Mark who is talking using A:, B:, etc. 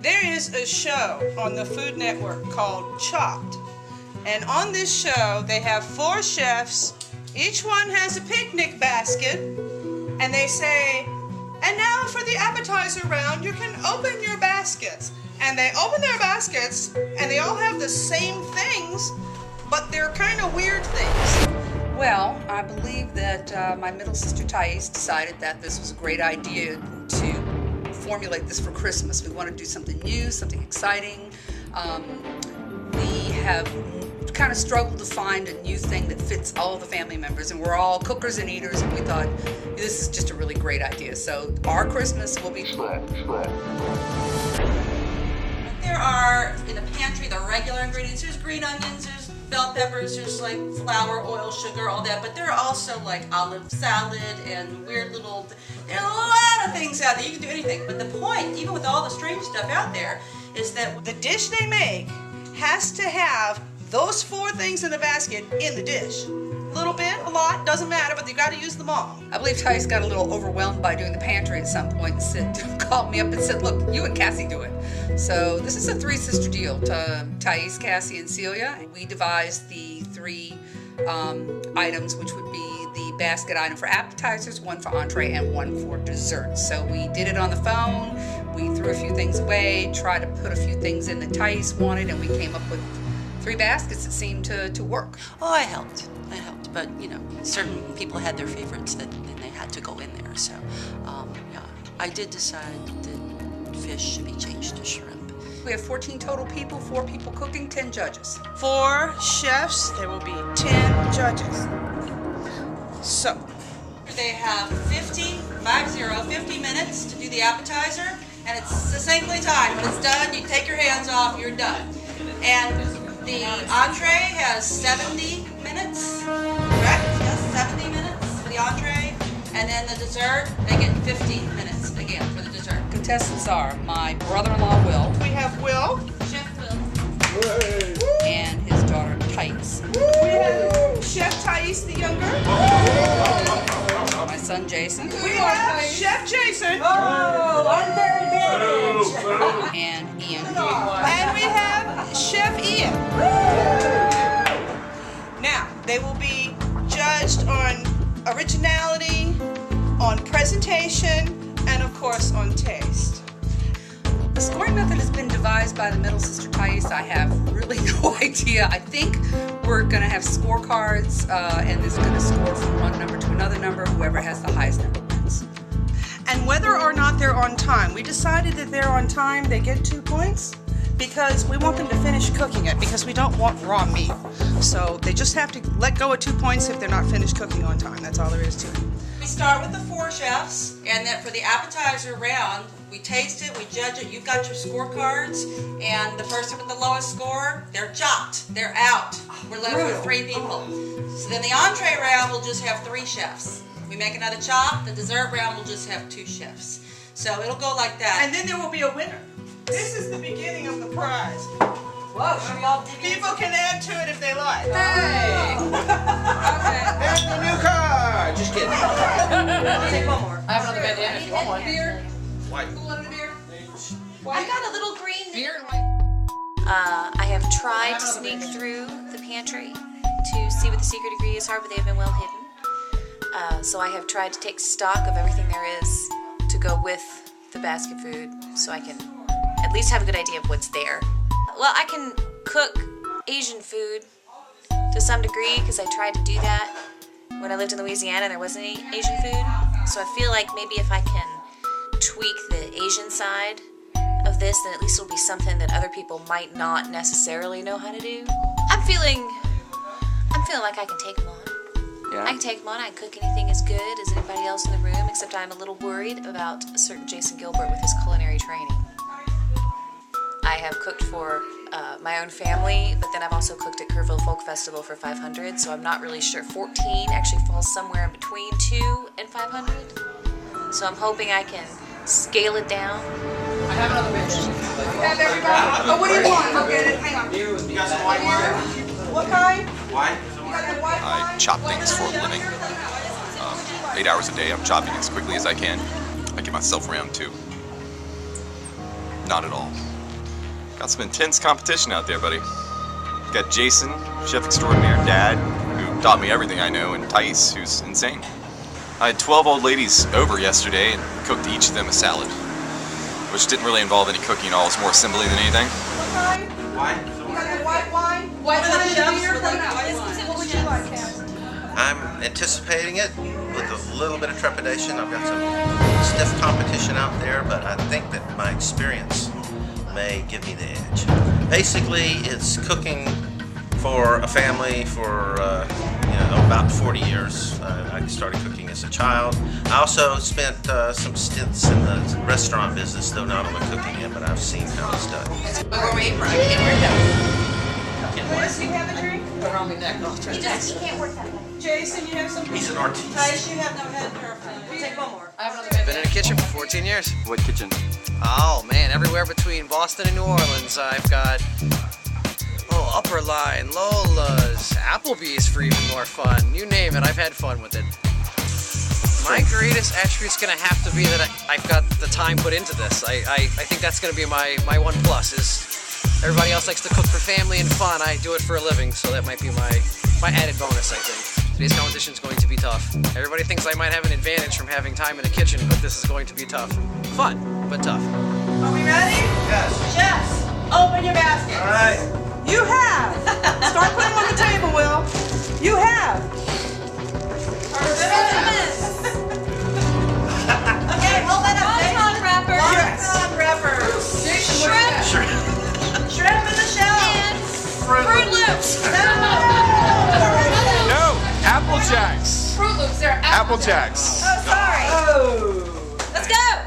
A: There is a show on the Food Network called Chopped. And on this show, they have 4 chefs. Each one has a picnic basket. And they say, and now for the appetizer round, you can open your baskets. And they open their baskets, and they all have the same things, but they're kind of weird things.
B: Well, I believe that my middle sister Thais decided that this was a great idea to formulate this for Christmas. We want to do something new, something exciting. We have kind of struggled to find a new thing that fits all the family members, and we're all cookers and eaters, and we thought this is just a really great idea. So our Christmas will be
C: There are in the pantry the regular ingredients. There's green onions, there's bell peppers, there's like flour, oil, sugar, all that. But there are also like olive salad and weird little. There are a lot of things out there. You can do anything. But the point, even with all the strange stuff out there, is that
A: The dish they make has to have those 4 things in the basket in the dish. A little bit, a lot, doesn't matter, but you got to use them all.
B: I believe Thais got a little overwhelmed by doing the pantry at some point and called me up and said, look, you and Cassie do it. So this is a 3-sister deal, Thais, Cassie, and Celia. We devised the 3 items, which would be the basket item for appetizers, 1 for entree, and 1 for dessert. So we did it on the phone, we threw a few things away, tried to put a few things in that Thais wanted, and we came up with 3 baskets that seemed to work.
D: Oh, I helped, but you know, certain people had their favorites that they had to go in there. So, yeah, I did decide that fish should be changed to shrimp.
B: We have 14 total people, 4 people cooking, 10 judges.
A: 4 chefs, there will be 10 judges. So,
C: they have 50 minutes to do the appetizer, and it's succinctly timed. When it's done, you take your hands off, you're done. And the entree has 70 minutes, correct? Yes, 70 minutes for the entree. And then the dessert, they get 15 minutes again for the dessert.
B: Contestants are my brother-in-law, Will,
A: we have Will.
C: Chef Will.
B: and his daughter, Thais.
A: We have Chef Thais the younger.
B: My son, Jason,
A: We have Chef Jason.
B: and Ian.
A: And we have Chef Ian. Now, they will be judged on originality, on presentation, and of course on taste.
B: The scoring method has been devised by the middle sister Thais. I have really no idea. I think we're going to have scorecards, and this is going to score from one number to another number. Whoever has the highest number wins.
A: And whether or not they're on time, we decided that they're on time, they get 2 points because we want them to finish cooking it because we don't want raw meat. So they just have to let go of 2 points if they're not finished cooking on time. That's all there is to it.
C: We start with the 4 chefs, and then for the appetizer round, we taste it, we judge it. You've got your scorecards, and the person with the lowest score, they're chopped. They're out. We're left with 3 people. So then the entree round will just have 3 chefs. We make another chop. The dessert round will just have 2 chefs. So it'll go like that.
A: And then there will be a winner. This is the beginning of the prize.
C: Whoa, should we all dig in?
A: People can add to it if they like.
E: Hey! There's the new card! Just kidding.
C: I'll take one more.
E: I have another bandana if you want one.
B: Beer?
E: White.
B: Who wanted a beer?
C: I got a little green.
E: Beer and white.
D: I have tried to sneak through the pantry to see what the secret ingredients are, but they've been well hidden. So I have tried to take stock of everything there is to go with the basket food so I can at least have a good idea of what's there. Well, I can cook Asian food to some degree because I tried to do that when I lived in Louisiana and there wasn't any Asian food. So I feel like maybe if I can tweak the Asian side of this, then at least it'll be something that other people might not necessarily know how to do. I'm feeling like I can take them on.
E: Yeah.
D: I can take them on. I can cook anything as good as anybody else in the room, except I'm a little worried about a certain Jason Gilbert with his culinary training. I have cooked for my own family, but then I've also cooked at Kerrville Folk Festival for 500, so I'm not really sure. 14 actually falls somewhere in between 2 and 500. So I'm hoping I can scale it down.
E: I have another beer.
A: Have everybody? Oh, what do you want? I'll get it. Hang on.
E: You got some white wine?
A: What kind?
E: White?
A: You got that white
F: I
A: wine?
F: chop things for a living. 8 hours a day, I'm chopping as quickly as I can. I give myself around 2. Not at all. Got some intense competition out there, buddy. Got Jason, chef extraordinaire, dad, who taught me everything I know, and Thais, who's insane. I had 12 old ladies over yesterday and cooked each of them a salad, which didn't really involve any cooking at all. It was more assembly than anything.
E: Wine?
C: You got the white wine? White wine beer? What would you like, Cass?
E: I'm anticipating it with a little bit of trepidation. I've got some stiff competition out there, but I think that my experience may give me the edge. Basically, it's cooking for a family for about 40 years. I started cooking as a child. I also spent some stints in the restaurant business, though not on the cooking end, but I've seen how it's done.
C: We're waiting for I can't wear that.
A: Liz, you have a drink?
C: Around my neck.
D: He can't work that way.
A: Jason, you have something?
E: He's an artiste.
C: Thais, you have no head haircut. Take one more. I have another
G: Been in a kitchen for 14 years.
F: What kitchen?
G: Oh man, everywhere between Boston and New Orleans. I've got Upper Line, Lola's, Applebee's for even more fun. You name it, I've had fun with it. My greatest attribute's gonna have to be that I've got the time put into this. I think that's gonna be my one plus. Is everybody else likes to cook for family and fun. I do it for a living, so that might be my added bonus, I think. Today's competition is going to be tough. Everybody thinks I might have an advantage from having time in the kitchen, but this is going to be tough. Fun, but tough.
C: Are we ready?
E: Yes.
C: Chefs, open your baskets.
E: All right.
A: You have. Start putting them on the table, Will. You have.
C: Okay, hold that up.
D: Wonton wrapper.
C: Wonton wrapper.
D: Shrimp.
C: Shrimp in the shell.
D: And Fruit Loops.
F: No! Apple Jacks!
D: Fruit Loops, they're
F: Apple Jacks.
C: Oh, sorry.
A: Oh.
C: Let's go.